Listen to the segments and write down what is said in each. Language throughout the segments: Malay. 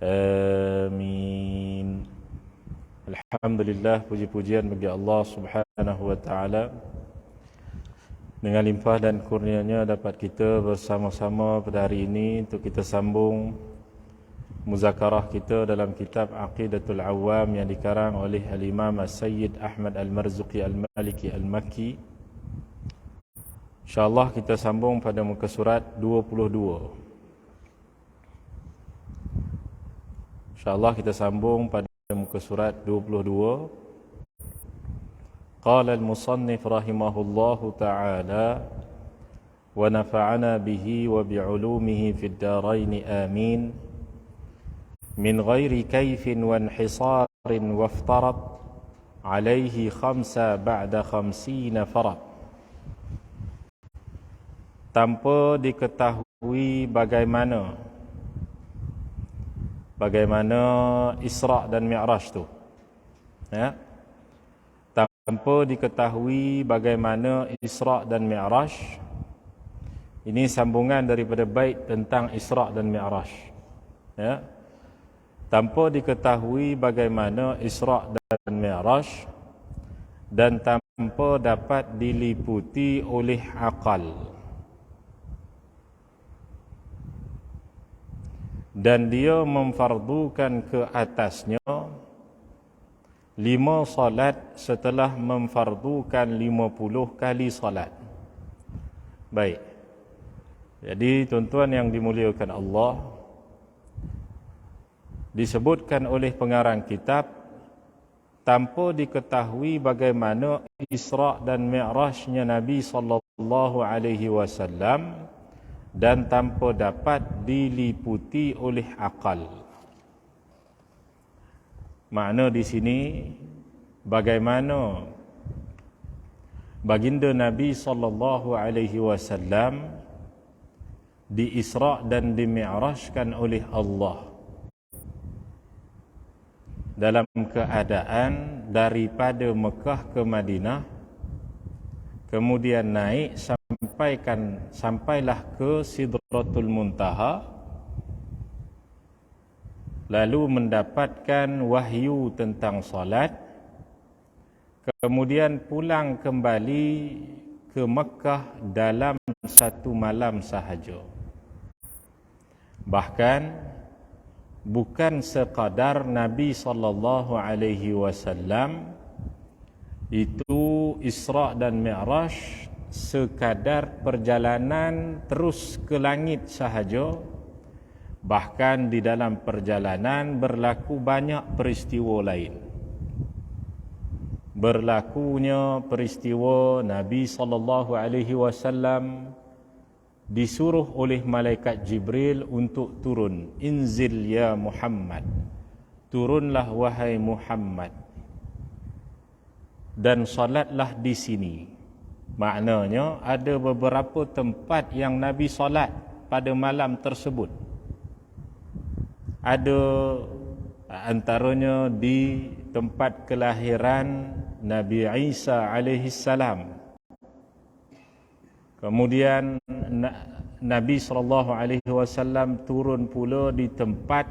Amin. Alhamdulillah, puji-pujian bagi Allah Subhanahu wa taala. Dengan limpah dan kurnianya dapat kita bersama-sama pada hari ini untuk kita sambung muzakarah kita dalam kitab Aqidatul Awam yang dikarang oleh Al-Imam As-Sayyid Ahmad Al-Marzuqi Al-Maliki Al-Makki. InsyaAllah kita sambung pada muka surat 22. InsyaAllah kita sambung pada muka surat 22. Qala al-musannif rahimahullahu ta'ala wa nafa'ana bihi wa bi'ulumihi fid daraini amin min ghairi kayfin wa inhisarin waftarat alaihi khamsa ba'da khamsina farad, tanpa diketahui bagaimana Isra' dan Mi'raj tu, ya? Tanpa diketahui bagaimana Isra' dan Mi'raj. Ini sambungan daripada bait tentang Isra' dan Mi'raj, ya? Tanpa diketahui bagaimana Isra' dan Mi'raj dan tanpa dapat diliputi oleh akal, dan dia memfardukan ke atasnya 5 salat setelah memfardukan 50 kali salat. Baik. Jadi tuan-tuan yang dimuliakan Allah, disebutkan oleh pengarang kitab, tanpa diketahui bagaimana Isra' dan Mi'rajnya Nabi sallallahu alaihi wasallam dan tanpa dapat diliputi oleh akal. Makna di sini, bagaimana baginda Nabi sallallahu alaihi wasallam di Isra' dan dimi'rajkan oleh Allah dalam keadaan daripada Mekah ke Madinah, kemudian naik sampailah ke Sidratul Muntaha, lalu mendapatkan wahyu tentang salat, kemudian pulang kembali ke Mekah dalam 1 malam sahaja. Bahkan bukan sekadar Nabi sallallahu alaihi wasallam itu Isra' dan Mi'raj sekadar perjalanan terus ke langit sahaja. Bahkan di dalam perjalanan berlaku banyak peristiwa lain. Berlakunya peristiwa Nabi sallallahu alaihi wasallam disuruh oleh malaikat Jibril untuk turun. Inzil ya Muhammad, turunlah wahai Muhammad, dan salatlah di sini. Maknanya ada beberapa tempat yang Nabi salat pada malam tersebut. Ada antaranya di tempat kelahiran Nabi Isa alaihi salam. Kemudian Nabi sallallahu alaihi wasallam turun pula di tempat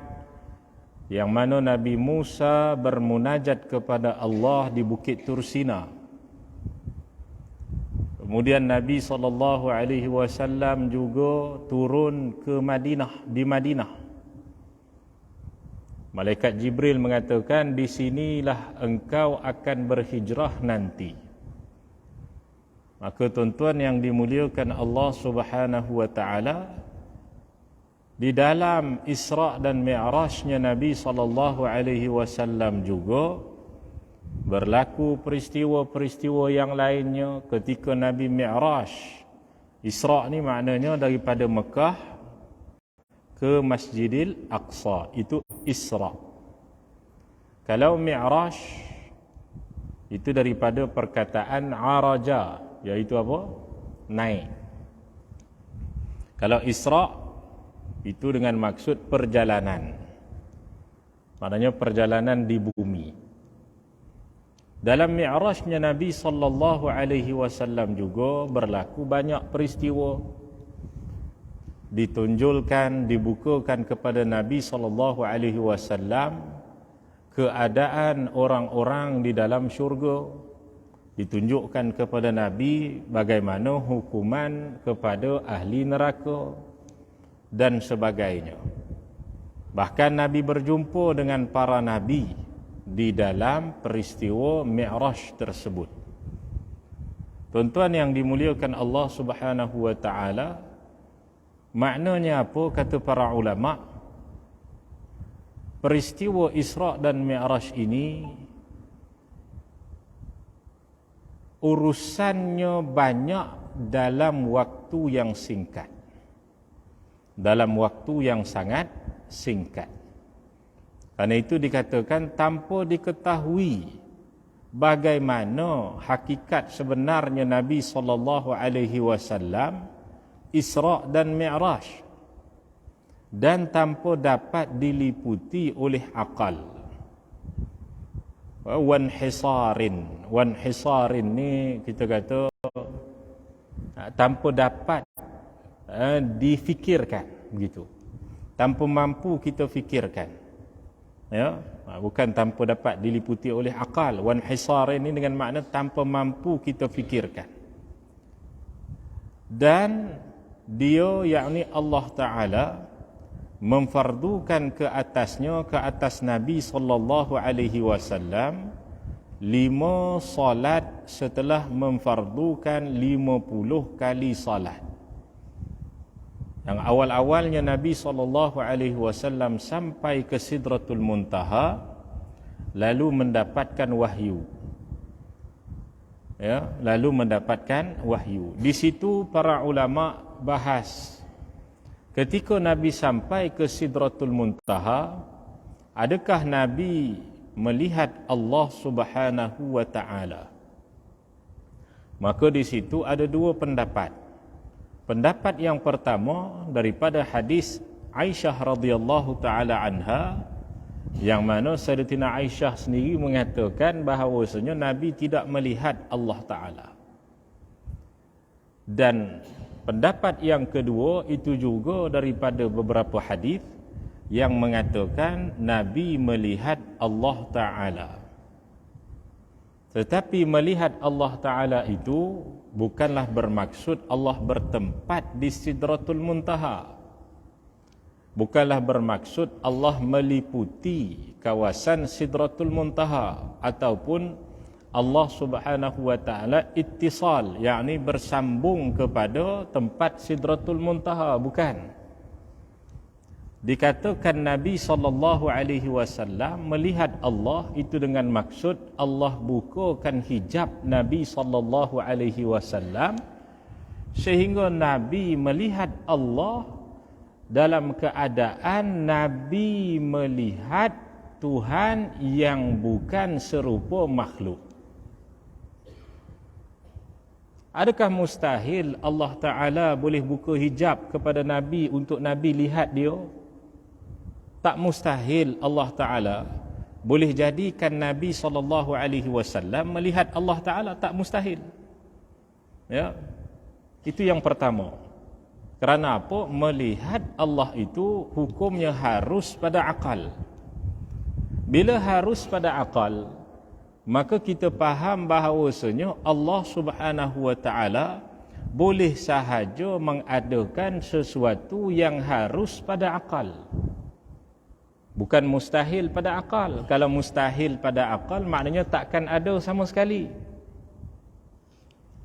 yang mana Nabi Musa bermunajat kepada Allah di Bukit Tursina. Kemudian Nabi SAW juga turun ke di Madinah. Malaikat Jibril mengatakan, di sinilah engkau akan berhijrah nanti. Maka tuan-tuan yang dimuliakan Allah Subhanahu wa taala, di dalam Isra' dan Mi'rajnya Nabi SAW juga berlaku peristiwa-peristiwa yang lainnya ketika Nabi Mi'raj. Isra' ni maknanya daripada Mekah ke Masjidil Aqsa, itu Isra'. Kalau Mi'raj itu daripada perkataan araja, iaitu apa? Naik. Kalau Isra' itu dengan maksud perjalanan, maknanya perjalanan di bumi. Dalam Mi'rajnya Nabi sallallahu alaihi wasallam juga berlaku banyak peristiwa. ditunjulkan, dibukakan kepada Nabi SAW keadaan orang-orang di dalam syurga, ditunjukkan kepada Nabi bagaimana hukuman kepada ahli neraka dan sebagainya. Bahkan Nabi berjumpa dengan para nabi di dalam peristiwa Mi'raj tersebut. Tuan-tuan yang dimuliakan Allah Subhanahu wa taala, maknanya apa kata para ulama? Peristiwa Isra dan Mi'raj ini urusannya banyak dalam waktu yang singkat. Dalam waktu yang sangat singkat. Karena itu dikatakan tanpa diketahui bagaimana hakikat sebenarnya Nabi SAW Isra dan Mi'raj, dan tanpa dapat diliputi oleh akal. Wanhisarin ni kita kata tanpa dapat difikirkan, begitu. Tanpa mampu kita fikirkan. Ya, bukan tanpa dapat diliputi oleh akal. Wanhisarin ini dengan makna tanpa mampu kita fikirkan. Dan dia, yakni Allah Ta'ala, memfardukan ke atasnya, ke atas Nabi SAW 5 salat setelah memfardukan 50 kali salat. Yang awal-awalnya Nabi SAW sampai ke Sidratul Muntaha, lalu mendapatkan wahyu. Ya, lalu mendapatkan wahyu. Di situ para ulama bahas, ketika Nabi sampai ke Sidratul Muntaha, adakah Nabi melihat Allah Subhanahu wa taala? Maka di situ ada 2 pendapat. Pendapat yang pertama daripada hadis Aisyah radhiyallahu taala anha, yang mana Sayyidatina Aisyah sendiri mengatakan bahawasanya Nabi tidak melihat Allah Taala. Dan pendapat yang kedua itu juga daripada beberapa hadis yang mengatakan Nabi melihat Allah Taala. Tetapi melihat Allah Ta'ala itu bukanlah bermaksud Allah bertempat di Sidratul Muntaha. Bukanlah bermaksud Allah meliputi kawasan Sidratul Muntaha, ataupun Allah Subhanahu wa Ta'ala ittisal, yakni bersambung kepada tempat Sidratul Muntaha. Bukan. Dikatakan Nabi SAW melihat Allah itu dengan maksud Allah bukakan hijab Nabi SAW sehingga Nabi melihat Allah dalam keadaan Nabi melihat Tuhan yang bukan serupa makhluk. Adakah mustahil Allah Ta'ala boleh buka hijab kepada Nabi untuk Nabi lihat dia? Tak mustahil Allah Ta'ala boleh jadikan Nabi SAW melihat Allah Ta'ala, tak mustahil. Ya, itu yang pertama. Kerana apa? Melihat Allah itu hukumnya harus pada akal. Bila harus pada akal, maka kita faham bahawasanya Allah Subhanahu wa Ta'ala boleh sahaja mengadakan sesuatu yang harus pada akal. Bukan mustahil pada akal. Kalau mustahil pada akal, maknanya takkan ada sama sekali.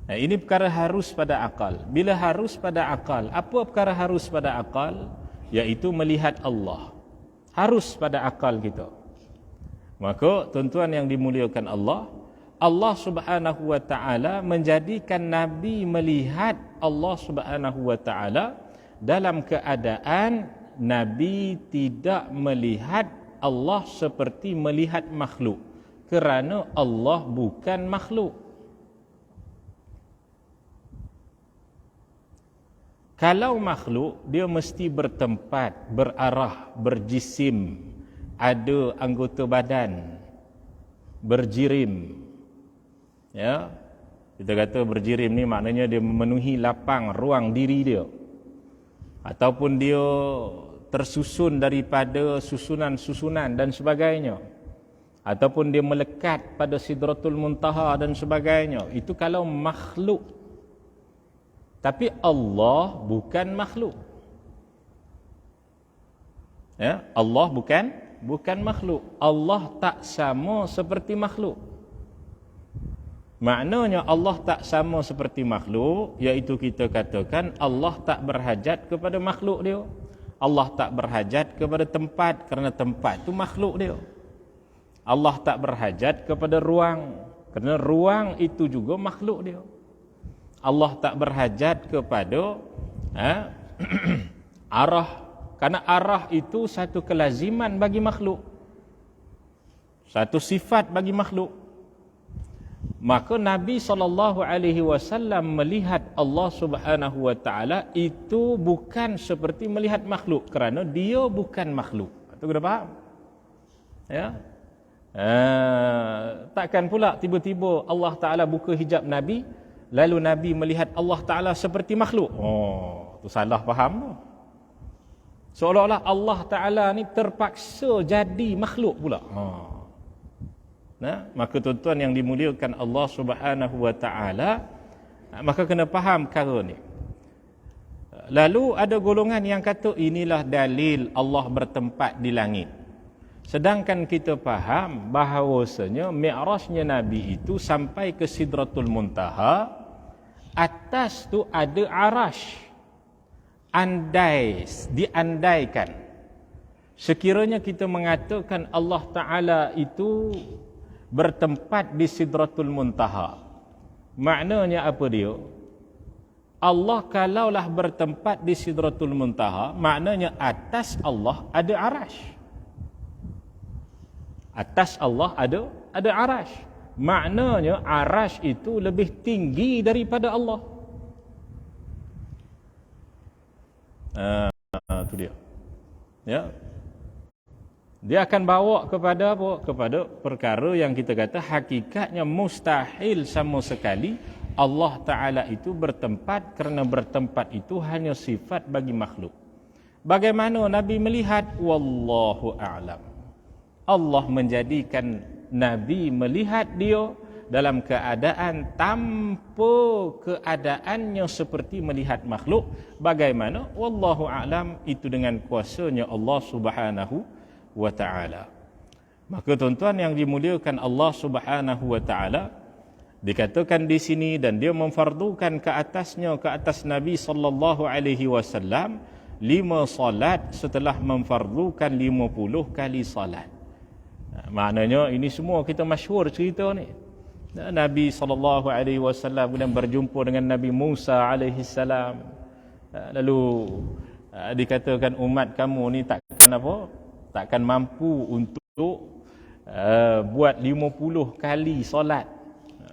Nah, ini perkara harus pada akal. Bila harus pada akal, apa perkara harus pada akal? Iaitu melihat Allah. Harus pada akal kita. Maka, tuan-tuan yang dimuliakan Allah, Allah Subhanahu wa Ta'ala menjadikan Nabi melihat Allah Subhanahu wa Ta'ala dalam keadaan Nabi tidak melihat Allah seperti melihat makhluk, kerana Allah bukan makhluk. Kalau makhluk, dia mesti bertempat, berarah, berjisim, ada anggota badan, berjirim. Ya, kita kata berjirim ni maknanya dia memenuhi lapang ruang diri dia. ataupun dia tersusun daripada susunan-susunan dan sebagainya, ataupun dia melekat pada Sidratul Muntaha dan sebagainya, itu kalau makhluk. Tapi Allah bukan makhluk. Ya, Allah bukan makhluk. Allah tak sama seperti makhluk. Maknanya Allah tak sama seperti makhluk, iaitu kita katakan Allah tak berhajat kepada makhluk dia. Allah tak berhajat kepada tempat, kerana tempat itu makhluk dia. Allah tak berhajat kepada ruang, kerana ruang itu juga makhluk dia. Allah tak berhajat kepada arah, kerana arah itu satu kelaziman bagi makhluk, satu sifat bagi makhluk. Maka Nabi SAW melihat Allah Subhanahu wa taala itu bukan seperti melihat makhluk, kerana dia bukan makhluk. Itu kena faham? Ya. Takkan pula tiba-tiba Allah Taala buka hijab Nabi, lalu Nabi melihat Allah Taala seperti makhluk. Oh, tu salah faham. Seolah-olah Allah Taala ni terpaksa jadi makhluk pula. Nah, maka tuan-tuan yang dimuliakan Allah Subhanahu wa taala, maka kena faham perkara ni. Lalu ada golongan yang kata inilah dalil Allah bertempat di langit. Sedangkan kita faham bahawasanya mi'rajnya Nabi itu sampai ke Sidratul Muntaha, atas tu ada arash. Diandaikan sekiranya kita mengatakan Allah Ta'ala itu bertempat di Sidratul Muntaha, maknanya apa dia? Allah kalaulah bertempat di Sidratul Muntaha, maknanya atas Allah ada arash. Atas Allah ada arash. Maknanya arash itu lebih tinggi daripada Allah. Itu dia. Ya. Dia akan bawa kepada apa? Kepada perkara yang kita kata hakikatnya mustahil sama sekali Allah Ta'ala itu bertempat, kerana bertempat itu hanya sifat bagi makhluk. Bagaimana Nabi melihat? Wallahu a'lam. Allah menjadikan Nabi melihat dia dalam keadaan tanpa keadaannya seperti melihat makhluk. Bagaimana? Wallahu a'lam, itu dengan kuasanya Allah Subhanahu wa ta'ala. Maka tuan-tuan yang dimuliakan Allah Subhanahu wa ta'ala, dikatakan di sini, dan dia memfardukan ke atasnya, ke atas Nabi sallallahu alaihi wasallam 5 salat setelah memfardukan 50 kali salat. Maknanya ini semua kita masyhur cerita ni. Nabi sallallahu alaihi wasallam kemudian berjumpa dengan Nabi Musa alaihi salam. Lalu dikatakan umat kamu ni takkan mampu untuk buat 50 kali solat.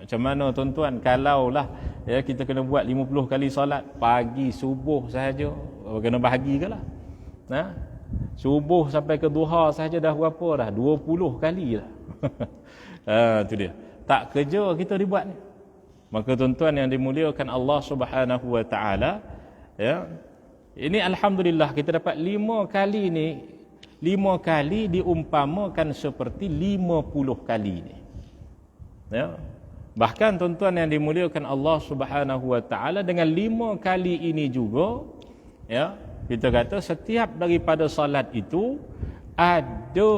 Macam mana tuan-tuan, kalaulah kita kena buat 50 kali solat pagi subuh sahaja, kena bahagi ke lah. Subuh sampai ke duha sahaja dah berapa dah? 20 kali dah. Itu dia. Tak kerja kita dibuat ni. Maka tuan-tuan yang dimuliakan Allah Subhanahu wa taala, ya. Ini alhamdulillah kita dapat 5 kali ni. 5 kali diumpamakan seperti 50 kali ni. Ya. Bahkan tuan-tuan yang dimuliakan Allah Subhanahu wa taala, dengan 5 kali ini juga, ya, kita kata setiap daripada salat itu ada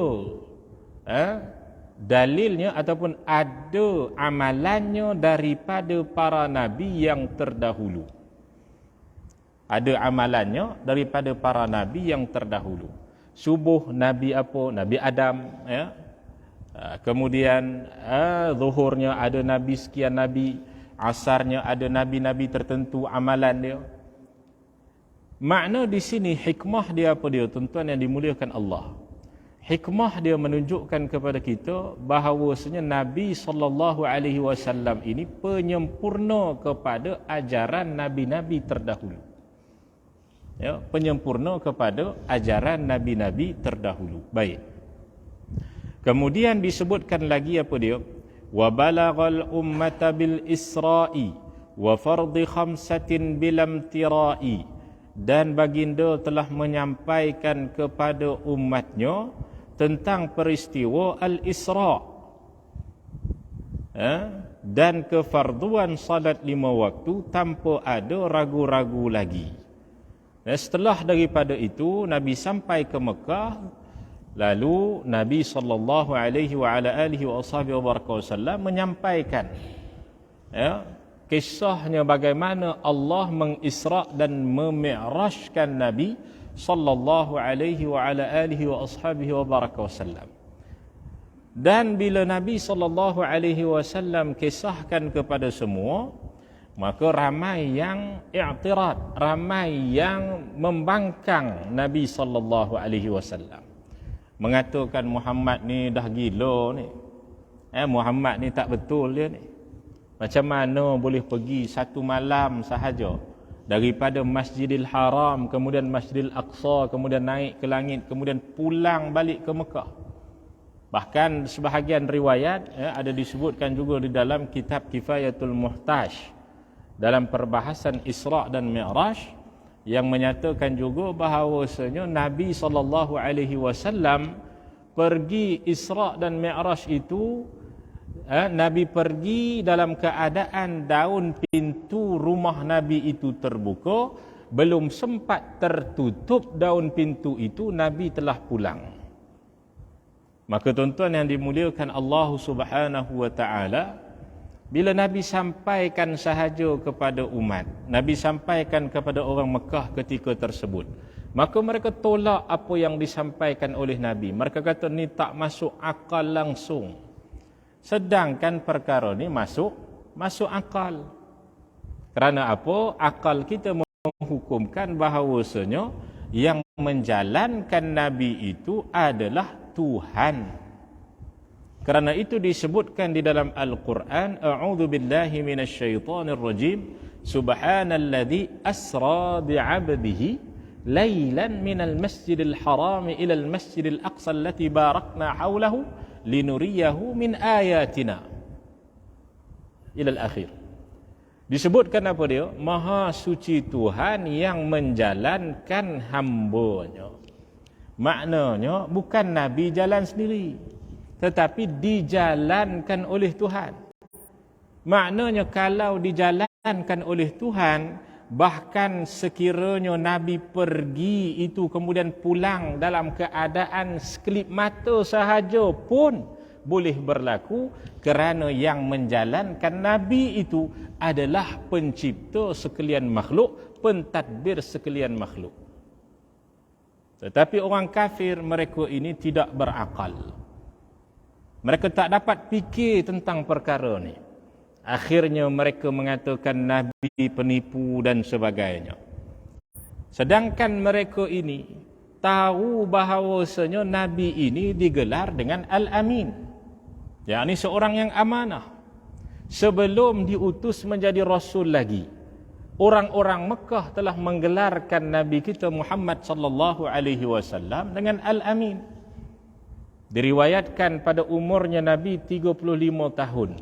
dalilnya ataupun ada amalannya daripada para nabi yang terdahulu. Ada amalannya daripada para nabi yang terdahulu. Subuh Nabi apa? Nabi Adam, ya. Kemudian zuhurnya ada nabi sekian nabi, asarnya ada nabi-nabi tertentu amalan dia. Makna di sini hikmah dia apa dia, tuan-tuan yang dimuliakan Allah? Hikmah dia menunjukkan kepada kita bahawasanya Nabi sallallahu alaihi wasallam ini penyempurna kepada ajaran nabi-nabi terdahulu. Ya, penyempurna kepada ajaran nabi-nabi terdahulu. Baik. Kemudian disebutkan lagi apa dia? Wa balaghal ummata bil isra'i wa fardhi khamsatin bilam tira'i dan baginda telah menyampaikan kepada umatnya tentang peristiwa Al-Isra' dan kefarduan salat 5 waktu tanpa ada ragu-ragu lagi. Setelah daripada itu Nabi sampai ke Mekah, lalu Nabi sallallahu alaihi wasallam menyampaikan kisahnya bagaimana Allah mengisra' dan memi'rajkan Nabi sallallahu alaihi wasallam. Dan bila Nabi sallallahu alaihi wasallam kisahkan kepada semua, maka ramai yang i'tirad, ramai yang membangkang Nabi sallallahu alaihi wasallam. Mengatakan Muhammad ni dah gila ni. Muhammad ni tak betul dia ni. Macam mana boleh pergi satu malam sahaja daripada Masjidil Haram, kemudian Masjidil Aqsa, kemudian naik ke langit, kemudian pulang balik ke Mekah. Bahkan sebahagian riwayat ada disebutkan juga di dalam kitab Kifayatul Muhtaj dalam perbahasan Isra' dan Mi'raj yang menyatakan juga bahawasanya Nabi SAW pergi Isra' dan Mi'raj itu, Nabi pergi dalam keadaan daun pintu rumah Nabi itu terbuka, belum sempat tertutup daun pintu itu Nabi telah pulang. Maka tuan-tuan yang dimuliakan Allah Subhanahu wa taala, bila Nabi sampaikan sahaja kepada umat, Nabi sampaikan kepada orang Mekah ketika tersebut, maka mereka tolak apa yang disampaikan oleh Nabi. Mereka kata ni tak masuk akal langsung. Sedangkan perkara ni masuk akal. Kerana apa? Akal kita menghukumkan bahawasanya yang menjalankan Nabi itu adalah Tuhan. Kerana itu disebutkan di dalam Al-Quran, A'udzu billahi minasyaitonir rajim, Subhanalladzi asra bi'abdihi lailan minal masjidil haram ilal masjidil aqsa allati barakna hawlahu linuriyahu min ayatina. Ilal akhir. Disebutkan apa dia? Maha suci Tuhan yang menjalankan hamba-Nya. Maknanya bukan Nabi jalan sendiri, tetapi dijalankan oleh Tuhan. Maknanya kalau dijalankan oleh Tuhan, bahkan sekiranya Nabi pergi itu kemudian pulang dalam keadaan sekelip mata sahaja pun boleh berlaku, kerana yang menjalankan Nabi itu adalah pencipta sekalian makhluk, pentadbir sekalian makhluk. Tetapi orang kafir, mereka ini tidak berakal. Mereka tak dapat fikir tentang perkara ni. Akhirnya mereka mengatakan Nabi penipu dan sebagainya. Sedangkan mereka ini tahu bahawasanya Nabi ini digelar dengan Al-Amin, yakni seorang yang amanah. Sebelum diutus menjadi Rasul lagi, orang-orang Mekah telah menggelarkan Nabi kita Muhammad sallallahu alaihi wasallam dengan Al-Amin. Diriwayatkan pada umurnya Nabi 35 tahun.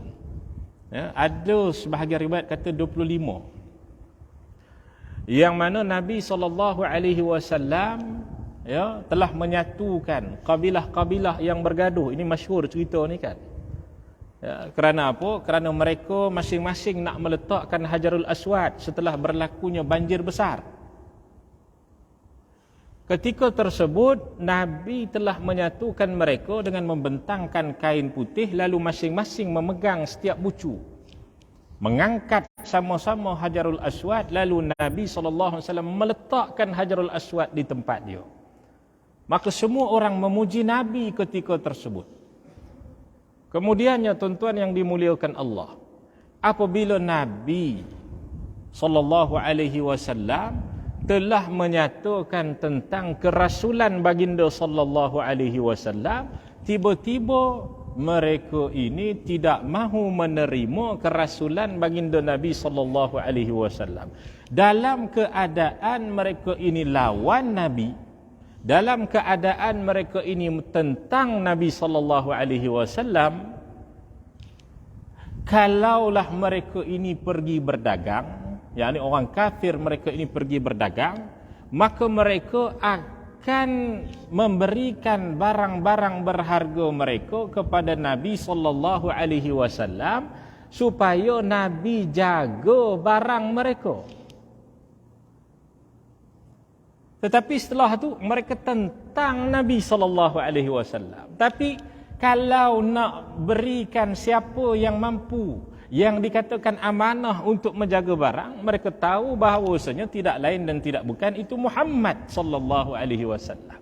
Ada sebahagian riwayat kata 25. Yang mana Nabi sallallahu alaihi wasallam telah menyatukan kabilah-kabilah yang bergaduh. Ini masyhur cerita ni kan. Kerana apa? Kerana mereka masing-masing nak meletakkan Hajarul Aswad setelah berlakunya banjir besar. Ketika tersebut Nabi telah menyatukan mereka dengan membentangkan kain putih, lalu masing-masing memegang setiap bucu, mengangkat sama-sama Hajarul Aswad, lalu Nabi SAW meletakkan Hajarul Aswad di tempat dia. Maka semua orang memuji Nabi ketika tersebut. Kemudiannya tuan-tuan yang dimuliakan Allah, apabila Nabi SAW telah menyatakan tentang kerasulan baginda SAW, tiba-tiba mereka ini tidak mahu menerima kerasulan baginda Nabi SAW. Dalam keadaan mereka ini lawan Nabi, dalam keadaan mereka ini tentang Nabi SAW, kalaulah mereka ini pergi berdagang, yakni orang kafir mereka ini pergi berdagang, maka mereka akan memberikan barang-barang berharga mereka kepada Nabi sallallahu alaihi wasallam supaya Nabi jaga barang mereka. Tetapi setelah itu mereka tentang Nabi sallallahu alaihi wasallam. Tapi kalau nak berikan siapa yang mampu, yang dikatakan amanah untuk menjaga barang, mereka tahu bahawasanya tidak lain dan tidak bukan itu Muhammad sallallahu alaihi wasallam.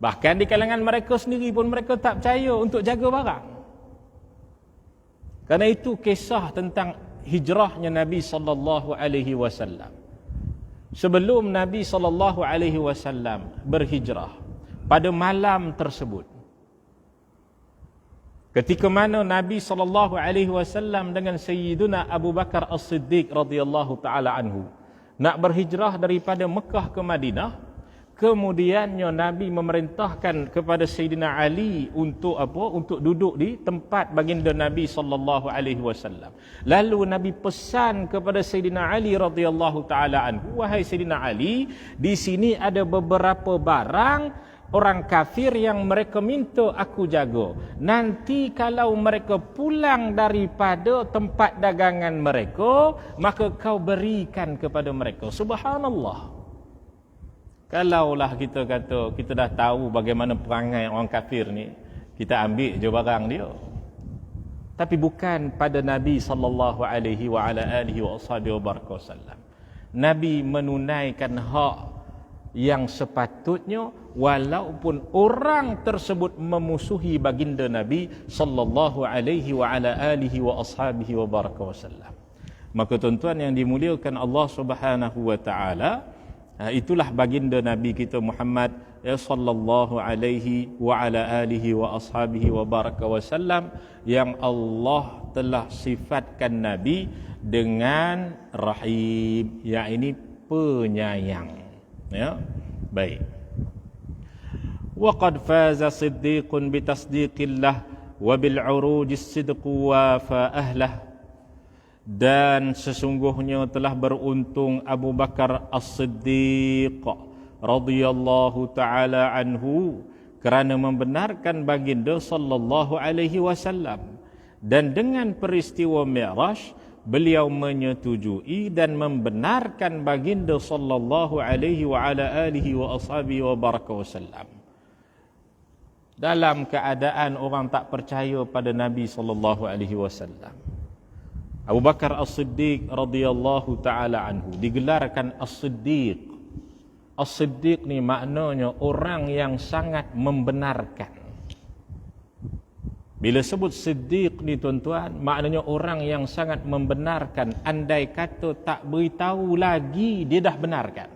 Bahkan di kalangan mereka sendiri pun mereka tak percaya untuk jaga barang. Karena itu kisah tentang hijrahnya Nabi sallallahu alaihi wasallam. Sebelum Nabi sallallahu alaihi wasallam berhijrah, pada malam tersebut, ketika mana Nabi sallallahu alaihi wasallam dengan Sayyiduna Abu Bakar As-Siddiq radhiyallahu taala anhu nak berhijrah daripada Mekah ke Madinah, kemudiannya Nabi memerintahkan kepada Sayyidina Ali untuk apa? Untuk duduk di tempat baginda Nabi sallallahu alaihi wasallam. Lalu Nabi pesan kepada Sayyidina Ali radhiyallahu taala anhu, wahai Sayyidina Ali, di sini ada beberapa barang orang kafir yang mereka minta aku jaga. Nanti kalau mereka pulang daripada tempat dagangan mereka, maka kau berikan kepada mereka. Subhanallah. Kalaulah kita kata kita dah tahu bagaimana perangai orang kafir ni, kita ambil je barang dia. Tapi bukan pada Nabi sallallahu alaihi wa ala alihi wasallam. Nabi menunaikan hak yang sepatutnya walaupun orang tersebut memusuhi baginda Nabi sallallahu alaihi wa ala alihi wa ashabihi wa baraka wasallam. Maka tuan-tuan yang dimuliakan Allah Subhanahu wa taala, itulah baginda Nabi kita Muhammad sallallahu alaihi wa ala alihi wa ashabihi wa baraka wasallam yang Allah telah sifatkan Nabi dengan rahim, yakni penyayang. Ya, baik. Wa qad faza siddiqun bi tasdiqillah wa bil uruj as-sidq wa fa ahlah. Dan sesungguhnya telah beruntung Abu Bakar As-Siddiq radhiyallahu taala anhu kerana membenarkan baginda sallallahu alaihi wasallam, dan dengan peristiwa Mi'raj beliau menyetujui dan membenarkan baginda sallallahu alaihi wa ala alihi wa ashabihi wa baraka wasallam. Dalam keadaan orang tak percaya pada Nabi sallallahu alaihi wasallam, Abu Bakar As-Siddiq radhiyallahu taala anhu digelarkan As-Siddiq. As-Siddiq ni maknanya orang yang sangat membenarkan. Bila sebut Siddiq ni tuan-tuan, maknanya orang yang sangat membenarkan. Andai kata tak beritahu lagi, dia dah benarkan.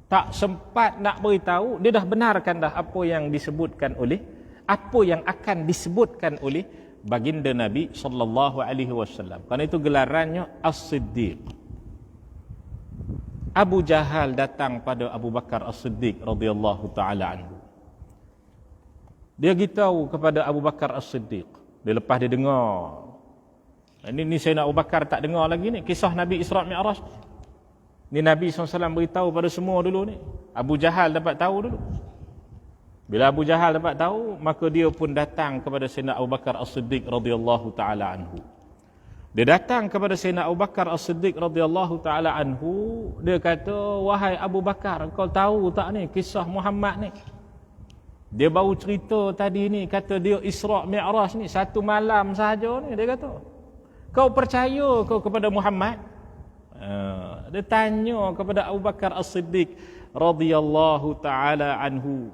Tak sempat nak beritahu, dia dah benarkan dah apa yang disebutkan oleh, apa yang akan disebutkan oleh baginda Nabi sallallahu alaihi wasallam. Karena itu gelarannya As-Siddiq. Abu Jahal datang pada Abu Bakar As-Siddiq radhiyallahu taala anhu. Dia beritahu kepada Abu Bakar As-Siddiq. Dia lepas dia dengar. Ini Sayyidina Abu Bakar tak dengar lagi ni kisah Nabi Isra' Mi'raj. Ni Nabi SAW beritahu pada semua dulu ni. Abu Jahal dapat tahu dulu. Bila Abu Jahal dapat tahu, maka dia pun datang kepada Sayyidina Abu Bakar As-Siddiq radhiyallahu taala anhu. Dia datang kepada Sayyidina Abu Bakar As-Siddiq radhiyallahu taala anhu, dia kata, "Wahai Abu Bakar, kau tahu tak ni kisah Muhammad ni? Dia baru cerita tadi ni, kata dia Isra' Mi'raj ni satu malam sahaja ni," dia kata. "Kau percaya kau kepada Muhammad?" Dia tanya kepada Abu Bakar As-Siddiq radhiyallahu taala anhu.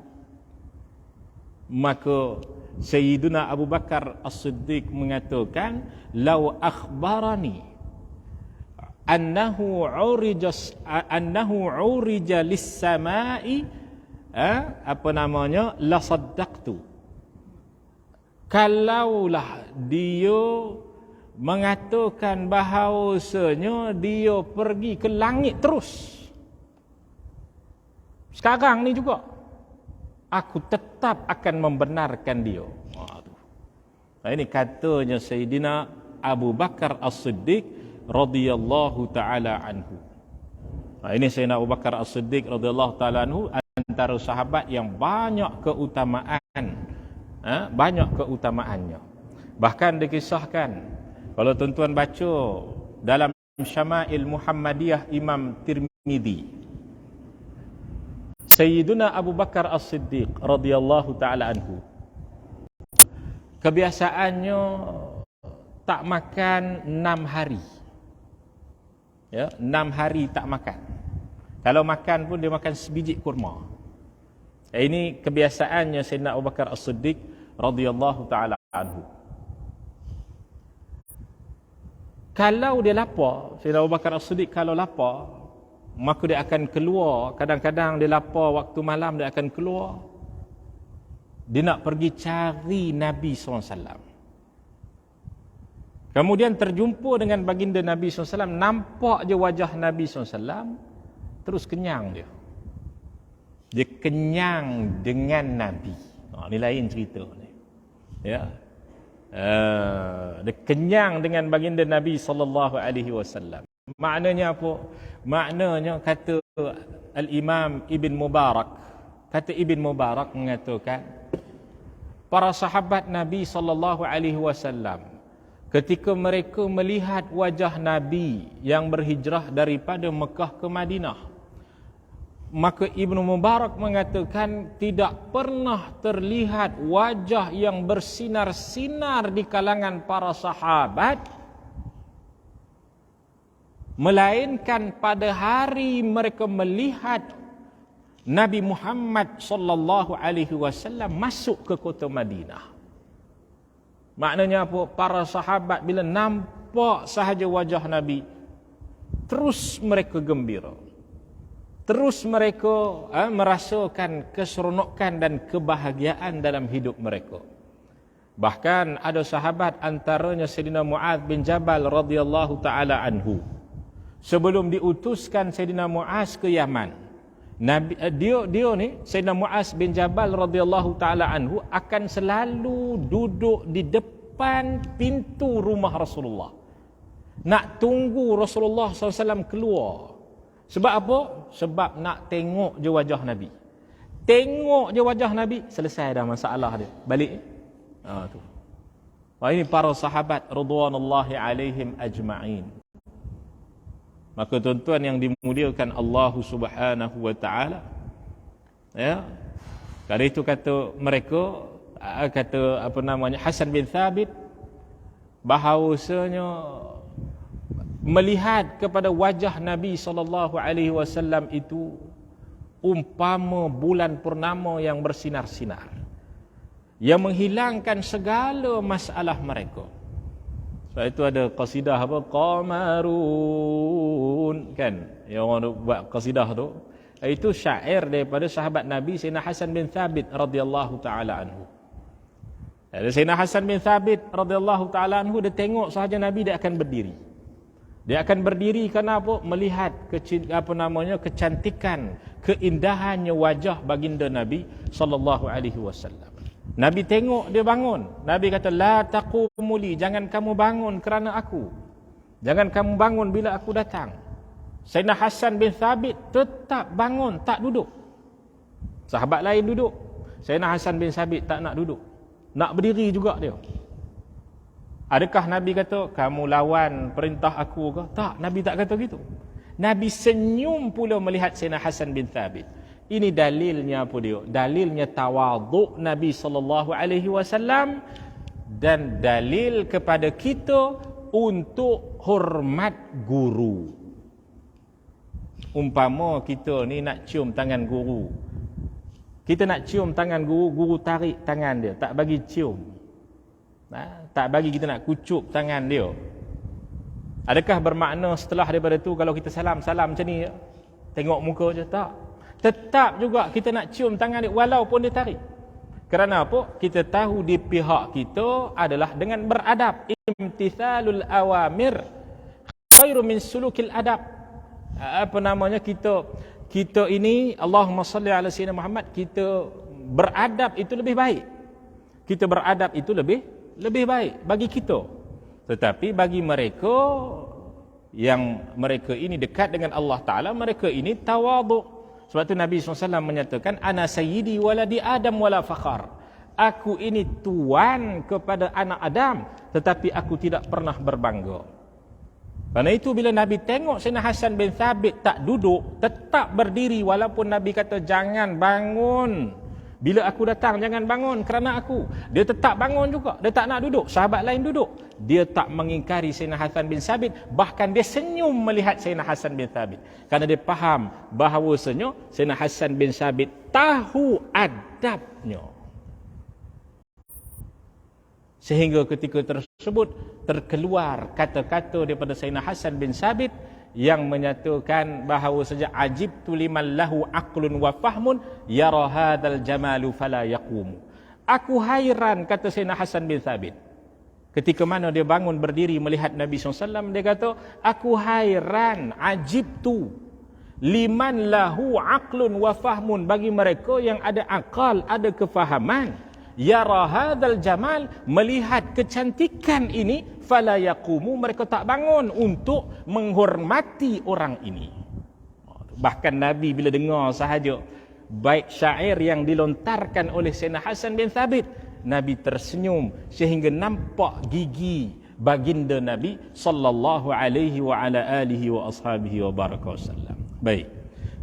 Maka Sayyiduna Abu Bakar As-Siddiq mengatakan, "Lau akhbarani annahu urija lis-sama'i la saddaqtu." Kalaulah dia mengatakan bahawasanya dia pergi ke langit terus sekarang ni juga, aku tetap akan membenarkan dia. Ini katanya Sayyidina Abu Bakar As-Siddiq radhiyallahu taala anhu. Ini Sayyidina Abu Bakar As-Siddiq radhiyallahu taala anhu antara sahabat yang banyak keutamaan, banyak keutamaannya. Bahkan dikisahkan, kalau tuan-tuan baca dalam Syama'il Muhammadiyah Imam Tirmidzi, Sayyiduna Abu Bakar As-Siddiq radhiyallahu taala anhu kebiasaannya tak makan 6 hari. Ya, 6 hari tak makan. Kalau makan pun dia makan sebiji kurma. Ini kebiasaannya Sayyidina Abu Bakar As-Siddiq radhiyallahu taala anhu. Kalau dia lapar, Sayyidina Abu Bakar As-Siddiq kalau lapar, maka dia akan keluar. Kadang-kadang dia lapar waktu malam, dia akan keluar. Dia nak pergi cari Nabi SAW. Kemudian terjumpa dengan baginda Nabi SAW, nampak je wajah Nabi SAW, terus kenyang dia. Dia kenyang dengan Nabi. Ini lain cerita ni. Ya. Dia kenyang dengan baginda Nabi SAW. Maknanya apa? Maknanya kata Al-Imam Ibn Mubarak. Kata Ibn Mubarak mengatakan, para sahabat Nabi SAW ketika mereka melihat wajah Nabi yang berhijrah daripada Mekah ke Madinah, maka Ibnu Mubarak mengatakan tidak pernah terlihat wajah yang bersinar-sinar di kalangan para sahabat, melainkan pada hari mereka melihat Nabi Muhammad sallallahu alaihi wasallam masuk ke kota Madinah. Maknanya apa? Para sahabat bila nampak sahaja wajah Nabi, terus mereka gembira. Terus mereka merasakan keseronokan dan kebahagiaan dalam hidup mereka. Bahkan ada sahabat antaranya Sayyidina Mu'adz bin Jabal radhiyallahu taala anhu. Sebelum diutuskan Sayyidina Mu'adz ke Yaman, dia ni Sayyidina Mu'adz bin Jabal radhiyallahu taala anhu akan selalu duduk di depan pintu rumah Rasulullah, nak tunggu Rasulullah SAW keluar. Sebab apa? Sebab nak tengok je wajah Nabi. Tengok je wajah Nabi, selesai dah masalah dia. Balik. Tu. Ini para sahabat radhiyallahu alaihim ajma'in. Maka tuan-tuan yang dimuliakan Allah Subhanahu wa taala, ya. Kalau itu kata mereka, kata Hasan bin Thabit, bahawasanya melihat kepada wajah Nabi SAW itu umpama bulan purnama yang bersinar-sinar, yang menghilangkan segala masalah mereka. Sebab itu ada qasidah apa? Qamarun, kan? Yang orang buat qasidah tu, itu syair daripada sahabat Nabi Sayyidina Hasan bin Thabit radhiyallahu taala anhu. Sayyidina Hasan bin Thabit radhiyallahu taala anhu, dia tengok sahaja Nabi, dia akan berdiri. Dia akan berdiri kerana apa? Melihat kecantikan, keindahannya wajah baginda Nabi sallallahu alaihi wasallam. Nabi tengok, dia bangun. Nabi kata, la taqumuli, jangan kamu bangun kerana aku. Jangan kamu bangun bila aku datang. Sayyidina Hasan bin Thabit tetap bangun, tak duduk. Sahabat lain duduk, Sayyidina Hasan bin Thabit tak nak duduk, nak berdiri juga dia. Adakah Nabi kata, kamu lawan perintah aku ke? Tak, Nabi tak kata gitu. Nabi senyum pula melihat Sayyidina Hasan bin Thabit. Ini dalilnya apa dia? Dalilnya tawaduk Nabi SAW dan dalil kepada kita untuk hormat guru. Umpama kita ni nak cium tangan guru, kita nak cium tangan guru, guru tarik tangan dia, tak bagi cium, tak bagi kita nak kucup tangan dia. Adakah bermakna setelah daripada tu kalau kita salam macam ni, tengok muka je? Tak. Tetap juga kita nak cium tangan dia walaupun dia tarik. Kerana apa? Kita tahu di pihak kita adalah dengan beradab. Imtithalul awamir khairu min sulukil adab. Kita ini, Allahumma salli ala sayyidina Muhammad, kita beradab itu lebih baik. Kita beradab itu lebih baik bagi kita. Tetapi bagi mereka yang mereka ini dekat dengan Allah Ta'ala, mereka ini tawaduk. Sebab tu Nabi SAW menyatakan, ana sayyidi waladi Adam wala fakhar. Aku ini tuan kepada anak Adam, tetapi aku tidak pernah berbangga. Karena itu bila Nabi tengok Sayyidina Hasan bin Thabit tak duduk, tetap berdiri, walaupun Nabi kata jangan bangun, bila aku datang jangan bangun kerana aku, dia tetap bangun juga. Dia tak nak duduk, sahabat lain duduk, dia tak mengingkari Sayyidina Hasan bin Thabit. Bahkan dia senyum melihat Sayyidina Hasan bin Thabit, kerana dia faham bahawasanya Sayyidina Hasan bin Thabit tahu adabnya. Sehingga ketika tersebut terkeluar kata-kata daripada Sayyidina Hasan bin Thabit yang menyatakan bahawa sejak ajibtu liman lahu aqlun wa fahmun yara hadzal jamalu fala yaqumu. Aku hairan, kata Sayyidina Hasan bin Thabit, ketika mana dia bangun berdiri melihat Nabi SAW, dia kata aku hairan, ajibtu liman lahu aqlun wa fahmun, bagi mereka yang ada akal, ada kefahaman, yara hadzal jamal, melihat kecantikan ini, fala yaqumu, mereka tak bangun untuk menghormati orang ini. Bahkan Nabi bila dengar sahaja bait syair yang dilontarkan oleh Sayyidina Hasan bin Thabit, Nabi tersenyum sehingga nampak gigi baginda Nabi sallallahu alaihi wa ala alihi wa ashabihi wa baraka wasallam. Baik.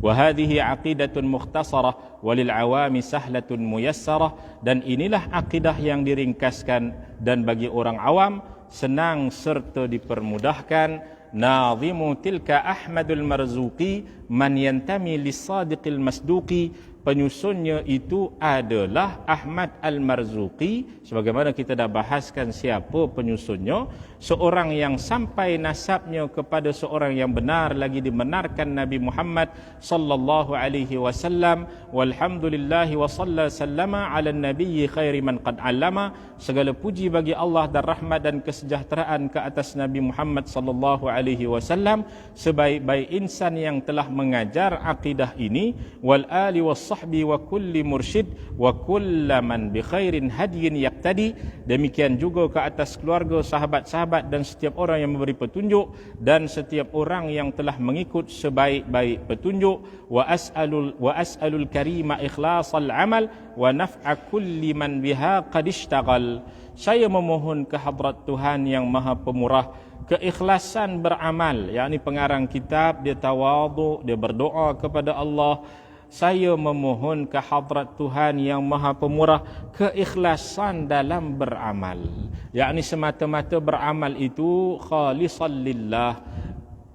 وهذه عقيدة مختصرة وللعوام سهلة ميسرة, dan inilah akidah yang diringkaskan dan bagi orang awam senang serta dipermudahkan. Nazimu tilka Ahmadul Marzuqi man yantami lis-sadiqil masduqi, penyusunnya itu adalah Ahmad Al-Marzuqi, sebagaimana kita dah bahaskan siapa penyusunnya, seorang yang sampai nasabnya kepada seorang yang benar lagi dibenarkan, Nabi Muhammad sallallahu alaihi wasallam. Walhamdulillahi wa sallama ala nabiyyi khairi man qad allama, segala puji bagi Allah dan rahmat dan kesejahteraan ke atas Nabi Muhammad sallallahu alaihi wasallam, sebaik-baik insan yang telah mengajar akidah ini. Wal ali was sahbi wa kulli mursyid wa kullaman bi khairin hadyin yaqtadi, demikian juga ke atas keluarga, sahabat-sahabat dan setiap orang yang memberi petunjuk dan setiap orang yang telah mengikut sebaik-baik petunjuk. Wa as'alul karima ikhlasal amal wa naf'a kulli man biha qad ishtaghal. Saya memohon ke hadrat Tuhan yang Maha Pemurah keikhlasan beramal, yakni pengarang kitab dia tawaduk, dia berdoa kepada Allah. Saya memohon ke hadrat Tuhan yang Maha Pemurah keikhlasan dalam beramal, yakni semata-mata beramal itu khalisan lillah,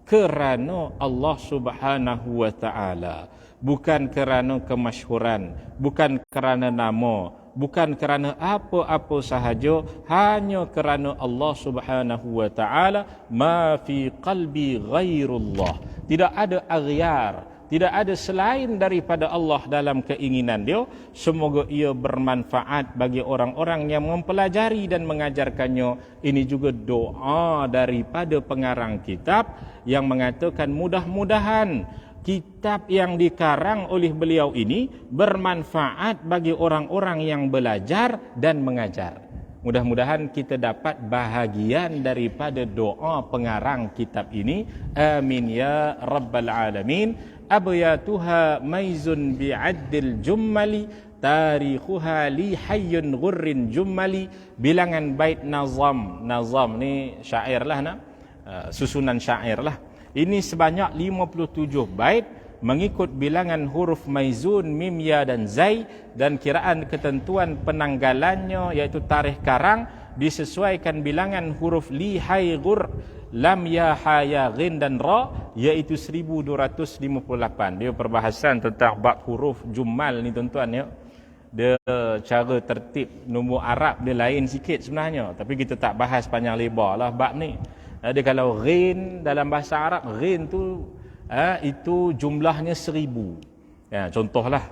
kerana Allah Subhanahu wa taala, bukan kerana kemasyhuran, bukan kerana nama, bukan kerana apa-apa sahaja, hanya kerana Allah Subhanahu wa taala. Ma fi qalbi ghairullah, tidak ada aghyar, tidak ada selain daripada Allah dalam keinginan dia. Semoga ia bermanfaat bagi orang-orang yang mempelajari dan mengajarkannya. Ini juga doa daripada pengarang kitab yang mengatakan mudah-mudahan kitab yang dikarang oleh beliau ini bermanfaat bagi orang-orang yang belajar dan mengajar. Mudah-mudahan kita dapat bahagian daripada doa pengarang kitab ini. Amin ya rabbal alamin. Abyatuha maizun bi'addil jummali, tarikhuha li hayyun ghurrin jummali. Bilangan bait nazam. Nazam ni syair lah, susunan syair lah. Ini sebanyak 57 bait mengikut bilangan huruf maizun, mim, ya dan zai, dan kiraan ketentuan penanggalannya iaitu tarikh karang disesuaikan bilangan huruf li, hai, ghur, lam, ya, ha, ya, ghin dan ra, iaitu 1258. Dia perbahasan tentang bab huruf jummal ni tuan-tuan ya. Dia cara tertib nombor Arab dia lain sikit sebenarnya, tapi kita tak bahas panjang lebar lah bab ni. Dia kalau ghin dalam bahasa Arab, ghin tu itu jumlahnya 1000. Ya, contohlah.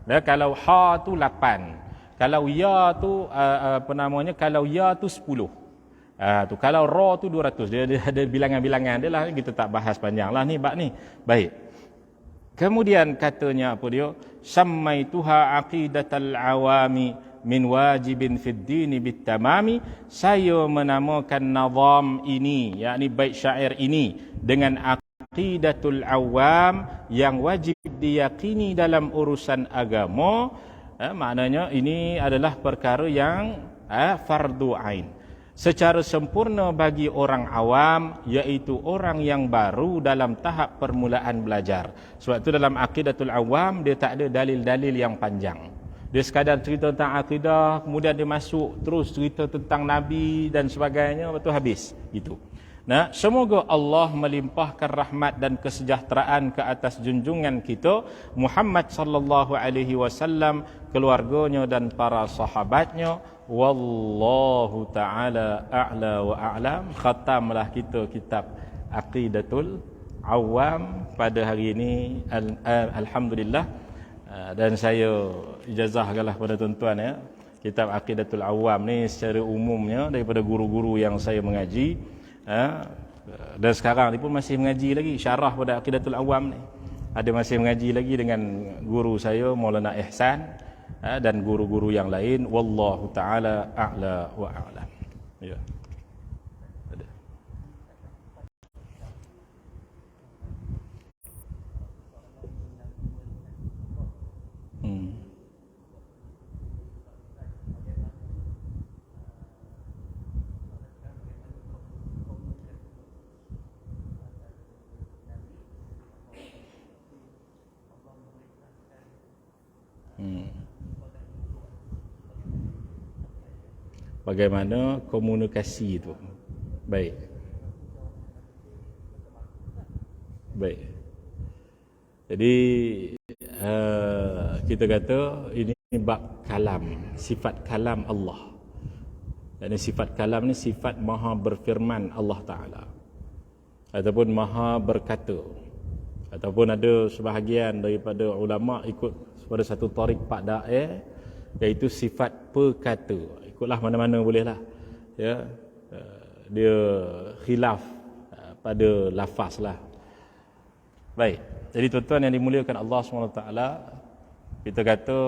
Kalau ha tu 8. Kalau ya tu kalau ya tu 10. Tu kalau ra tu 200. Dia ada bilangan-bilangan dia lah, kita tak bahas panjang lah ni bab ni. Baik. Kemudian katanya apa dia? Sammaituha aqidatal awami min wajibin fid dini bitamami, saya menamakan nazam ini, yakni bait syair ini dengan aqidatul awam yang wajib diyakini dalam urusan agama. Maknanya ini adalah perkara yang fardu ain secara sempurna bagi orang awam, iaitu orang yang baru dalam tahap permulaan belajar. Sebab itu dalam aqidatul awam dia tak ada dalil-dalil yang panjang. Dia sekadar cerita tentang akidah, kemudian dia masuk terus cerita tentang Nabi dan sebagainya, betul habis gitu. Nah, semoga Allah melimpahkan rahmat dan kesejahteraan ke atas junjungan kita Muhammad sallallahu alaihi wasallam, keluarganya dan para sahabatnya. Wallahu ta'ala a'la wa a'lam. Khatamlah kita kitab Aqidatul Awam pada hari ini, alhamdulillah. Dan saya ijazahkanlah pada tuan-tuan ya, kitab Aqidatul Awam ni secara umumnya daripada guru-guru yang saya mengaji, dan sekarang ni pun masih mengaji lagi syarah pada Aqidatul Awam ni. Ada masih mengaji lagi dengan guru saya Maulana Ihsan dan guru-guru yang lain. Wallahu ta'ala a'la wa a'lam. Ya. Ada. Bagaimana komunikasi itu? Baik. Jadi kita kata ini bab kalam, sifat kalam Allah. Dan sifat kalam ni sifat maha berfirman Allah Ta'ala, ataupun maha berkata. Ataupun ada sebahagian daripada ulama ikut pada satu tarik Pak Da'i, iaitu sifat perkata. Ikutlah mana-mana bolehlah. Ya, dia khilaf pada lafaz lah. Baik. Jadi tuan-tuan yang dimuliakan Allah SWT, kita kata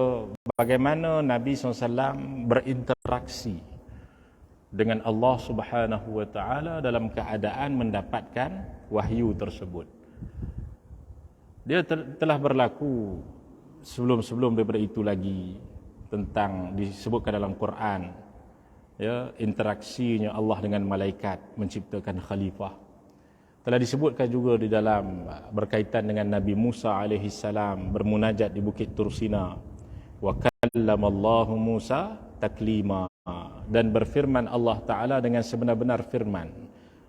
bagaimana Nabi SAW berinteraksi dengan Allah Subhanahu Wa Taala dalam keadaan mendapatkan wahyu tersebut. Dia telah berlaku sebelum daripada itu lagi, tentang disebutkan dalam Quran, ya, interaksinya Allah dengan malaikat menciptakan khalifah. Telah disebutkan juga di dalam berkaitan dengan Nabi Musa alaihi salam bermunajat di Bukit Tursina, wa kallamallahu Musa taklima, dan berfirman Allah Ta'ala dengan sebenar-benar firman.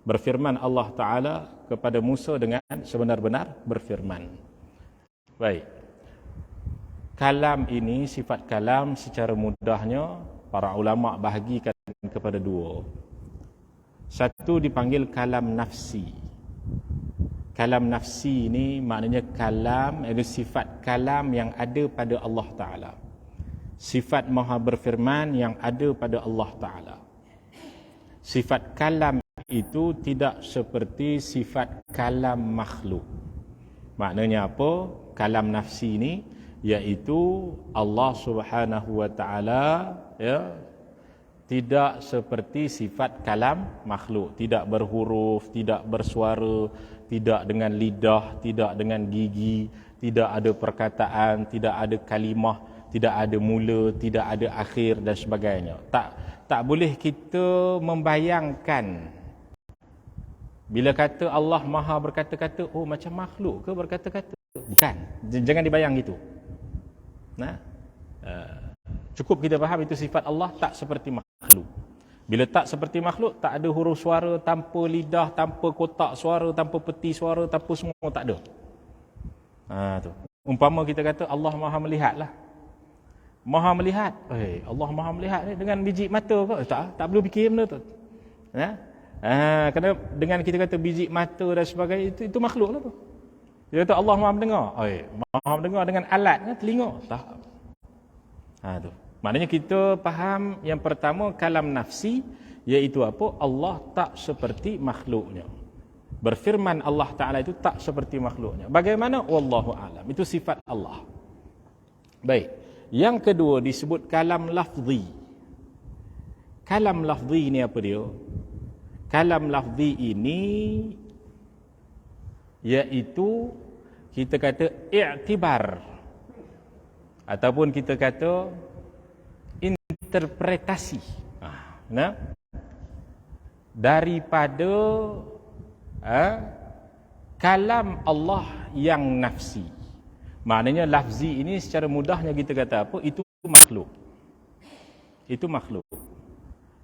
Berfirman Allah Ta'ala kepada Musa dengan sebenar-benar berfirman. Baik. Kalam ini, sifat kalam secara mudahnya para ulama bahagikan kepada dua. Satu dipanggil kalam nafsi. Kalam nafsi ini maknanya kalam, iaitu sifat kalam yang ada pada Allah Ta'ala. Sifat maha berfirman yang ada pada Allah Ta'ala. Sifat kalam itu tidak seperti sifat kalam makhluk. Maknanya apa? Kalam nafsi ini iaitu Allah Subhanahu Wa Taala, ya, tidak seperti sifat kalam makhluk, tidak berhuruf, tidak bersuara, tidak dengan lidah, tidak dengan gigi, tidak ada perkataan, tidak ada kalimah, tidak ada mula, tidak ada akhir dan sebagainya. Tak boleh kita membayangkan bila kata Allah Maha berkata-kata, oh macam makhluk ke berkata-kata? Bukan. Jangan dibayang gitu. Nah, cukup kita faham itu sifat Allah tak seperti makhluk. Bila tak seperti makhluk, tak ada huruf suara, tanpa lidah, tanpa kotak suara, tanpa peti suara, tanpa semua, tak ada. Tu. Umpama kita kata Allah Maha melihat lah. Maha melihat. Allah Maha melihat ni dengan biji mata ke? Tak perlu fikir benda tu. Kerana dengan kita kata biji mata dan sebagainya, itu makhluk lah tu. Dia kata Allah Maha mendengar. Maha mendengar dengan alat kan, telinga. Tak. Tu. Maknanya kita faham yang pertama kalam nafsi, iaitu apa? Allah tak seperti makhluknya. Berfirman Allah Ta'ala itu tak seperti makhluknya. Bagaimana? Wallahu a'lam. Itu sifat Allah. Baik. Yang kedua disebut kalam lafzi. Kalam lafzi ni apa dia? Kalam lafzi ini iaitu kita kata i'tibar ataupun kita kata interpretasi. Nah, daripada kalam Allah yang nafsi. Maknanya lafzi ini secara mudahnya kita kata apa? Itu makhluk. Itu makhluk.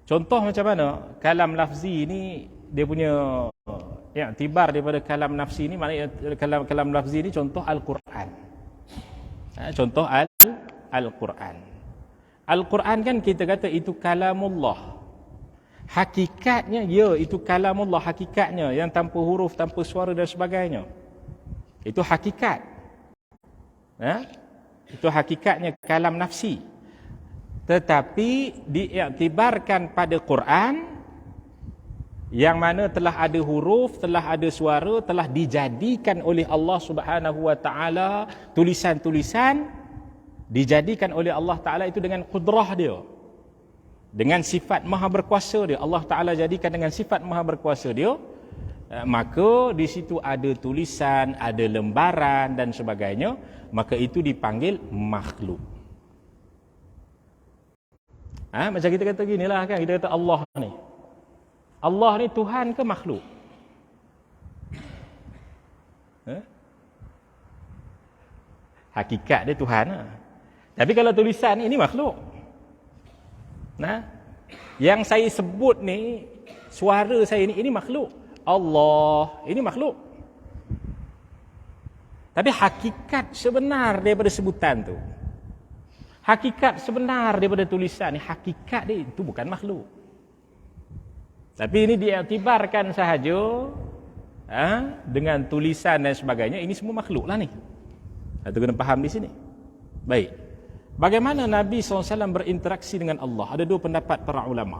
Contoh macam mana? Kalam lafzi ini dia punya i'tibar daripada kalam nafsi ini, maknanya kalam lafzi ini contoh Al-Quran. Contoh Al-Quran. Al-Quran kan kita kata itu kalamullah. Hakikatnya itu kalamullah, hakikatnya yang tanpa huruf, tanpa suara dan sebagainya. Itu hakikat. Itu hakikatnya kalam nafsi. Tetapi diiktibarkan pada Quran yang mana telah ada huruf, telah ada suara, telah dijadikan oleh Allah Subhanahu wa taala tulisan-tulisan, dijadikan oleh Allah taala itu dengan kudrah dia. Dengan sifat maha berkuasa dia. Allah taala jadikan dengan sifat maha berkuasa dia. Maka di situ ada tulisan, ada lembaran dan sebagainya, maka itu dipanggil makhluk. Macam kita kata ginilah kan, kita kata Allah ni. Allah ni Tuhan ke makhluk? Hakikat dia Tuhan lah. Tapi kalau tulisan ini makhluk. Yang saya sebut ni, suara saya ni, ini makhluk. Allah, ini makhluk. Tapi hakikat sebenar daripada sebutan tu, hakikat sebenar daripada tulisan ni, hakikat dia itu bukan makhluk. Tapi ini diiktibarkan sahaja dengan tulisan dan sebagainya, ini semua makhluk lah ni. Itu kena faham di sini. Baik. Bagaimana Nabi SAW berinteraksi dengan Allah? Ada dua pendapat para ulama.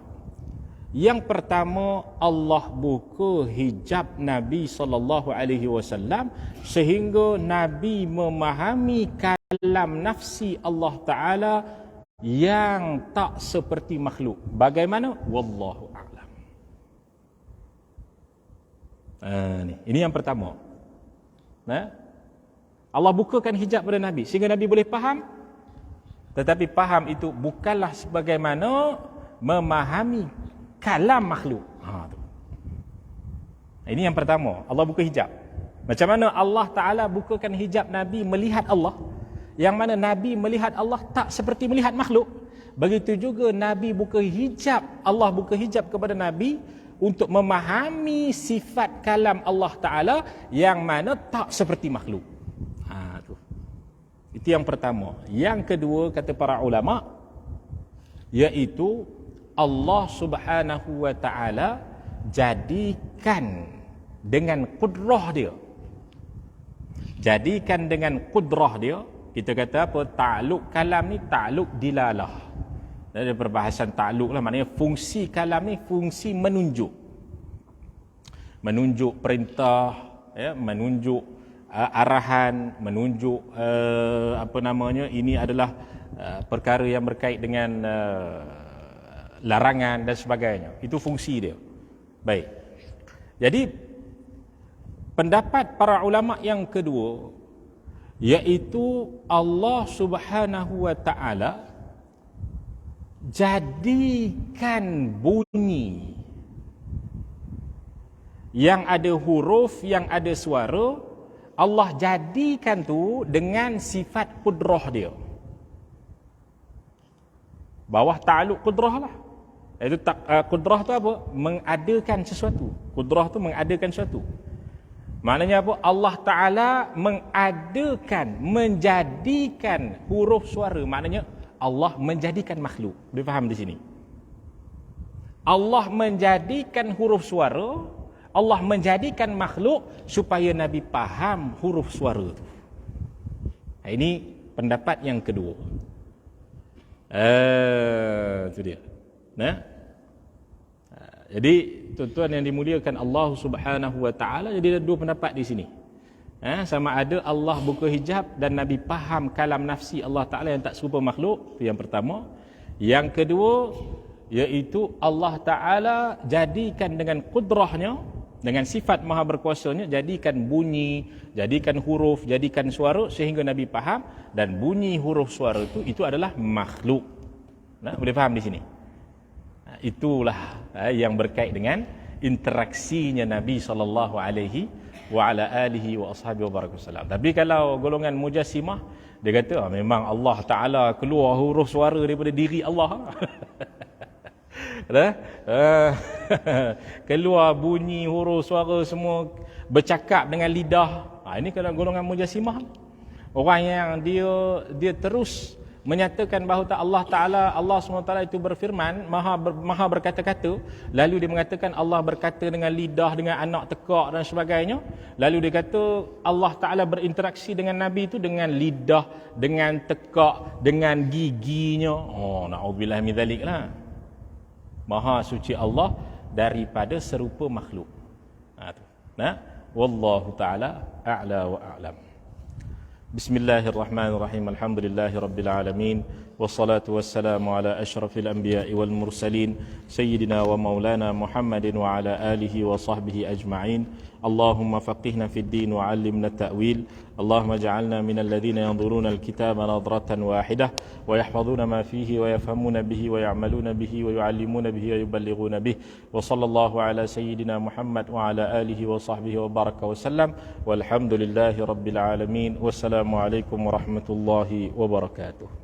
Yang pertama, Allah buka hijab Nabi SAW sehingga Nabi memahami kalam nafsi Allah Ta'ala yang tak seperti makhluk. Bagaimana? Wallahu a'lam. Ini yang pertama. Allah bukakan hijab pada Nabi sehingga Nabi boleh faham. Tetapi faham itu bukanlah sebagaimana memahami kalam makhluk. Ini yang pertama, Allah buka hijab. Macam mana Allah Ta'ala bukakan hijab Nabi melihat Allah, yang mana Nabi melihat Allah tak seperti melihat makhluk. Begitu juga Nabi buka hijab, Allah buka hijab kepada Nabi untuk memahami sifat kalam Allah Ta'ala yang mana tak seperti makhluk. Itu yang pertama. Yang kedua, kata para ulama, iaitu Allah Subhanahu wa Ta'ala jadikan dengan kudrah dia. Jadikan dengan kudrah dia. Kita kata apa? Ta'aluk kalam ni ta'aluk dilalah. Dari perbahasan ta'aluk lah, maknanya fungsi kalam ni fungsi menunjuk. Menunjuk perintah, menunjuk arahan, menunjuk ini adalah perkara yang berkait dengan larangan dan sebagainya. Itu fungsi dia. Baik. Jadi pendapat para ulama yang kedua, iaitu Allah Subhanahu wa Ta'ala jadikan bunyi yang ada huruf, yang ada suara, Allah jadikan tu dengan sifat kudrah dia. Bawah ta'aluk kudrah lah. Itu kudrah tu apa? Mengadakan sesuatu. Kudrah tu mengadakan sesuatu. Maknanya apa? Allah Ta'ala mengadakan, menjadikan huruf suara. Maknanya Allah menjadikan makhluk. Boleh faham di sini? Allah menjadikan huruf suara, Allah menjadikan makhluk supaya Nabi faham huruf suara itu. Ini pendapat yang kedua. Itu dia. Jadi tuan-tuan yang dimuliakan Allah Subhanahu wa Ta'ala, jadi ada dua pendapat di sini. Sama ada Allah buka hijab dan Nabi faham kalam nafsi Allah Ta'ala yang tak serupa makhluk. Itu yang pertama. Yang kedua, iaitu Allah Ta'ala jadikan dengan kudrahnya, dengan sifat maha berkuasanya, jadikan bunyi, jadikan huruf, jadikan suara sehingga Nabi faham, dan bunyi huruf suara itu adalah makhluk. Boleh faham di sini? Itulah yang berkait dengan interaksinya Nabi sallallahu alaihi wa ala alihi wa ashabihi wa barakallahu. Tapi kalau golongan mujassimah, dia kata memang Allah Taala keluar huruf suara daripada diri Allah. Keluar bunyi huruf suara semua bercakap dengan lidah. Ini kalau golongan mujassimah, orang yang dia terus menyatakan bahawa Allah SWT itu berfirman, maha berkata-kata, lalu dia mengatakan Allah berkata dengan lidah, dengan anak tekak dan sebagainya. Lalu dia kata Allah Ta'ala berinteraksi dengan Nabi itu dengan lidah, dengan tekak, dengan giginya. Na'udzubillah min dzalik lah. Maha suci Allah daripada serupa makhluk. Wallahu ta'ala a'la wa a'lam. Bismillahirrahmanirrahim. Alhamdulillahi rabbil alamin. Wassalatu wassalamu ala asyrafil anbiya'i wal mursalin sayyidina wa maulana Muhammadin wa ala alihi wa sahbihi ajma'in. Allahumma faqihna fid din wa 'allimna at-ta'wil. Allahumma ij'alna minal ladzina yanzuruna al-kitaba nadratan wahidah wa yahfazuna ma fihi wa yafhamuna bihi wa ya'maluna bihi wa yu'allimuna bihi wa yuballighuna bihi. Wa sallallahu ala sayyidina Muhammad wa ala alihi wa sahbihi wa baraka wa sallam. Walhamdulillahi rabbil alamin. Wassalamu alaikum warahmatullahi wabarakatuh.